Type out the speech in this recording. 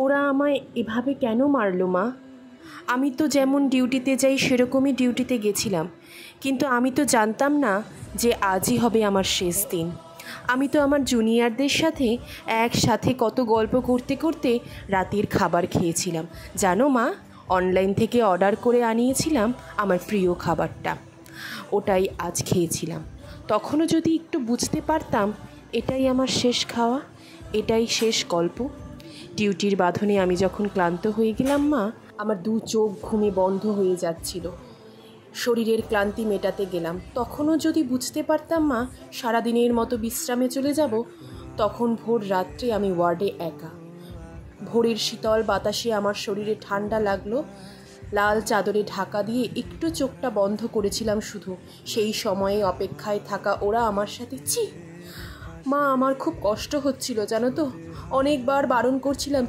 ওরা আমায় এভাবে কেন মারলো মা? আমি তো যেমন ডিউটিতে যাই সেরকমই ডিউটিতে গেছিলাম, কিন্তু আমি তো জানতাম না যে আজই হবে আমার শেষ দিন। আমি তো আমার জুনিয়রদের সাথে একসাথে কত গল্প করতে করতে রাতের খাবার খেয়েছিলাম। জানো মা, অনলাইন থেকে অর্ডার করে আনিয়েছিলাম আমার প্রিয় খাবারটা, ওটাই আজ খেয়েছিলাম। তখনও যদি একটু বুঝতে পারতাম এটাই আমার শেষ খাওয়া, এটাই শেষ গল্প। ডিউটির বাঁধনে আমি যখন ক্লান্ত হয়ে গেলাম মা, আমার দু চোখ ঘুমে বন্ধ হয়ে যাচ্ছিল, শরীরের ক্লান্তি মেটাতে গেলাম। তখনও যদি বুঝতে পারতাম মা সারাদিনের মতো বিশ্রামে চলে যাব, তখন ভোর রাত্রে আমি ওয়ার্ডে একা। ভোরের শীতল বাতাসে আমার শরীরে ঠান্ডা লাগলো। লাল চাদরে ঢাকা দিয়ে একটু চোখটা বন্ধ করেছিলাম শুধু। সেই সময়ে অপেক্ষায় থাকা ওরা আমার সাথে মা, আমার খুব কষ্ট হচ্ছিল জানো তো। অনেকবার বারণ করছিলাম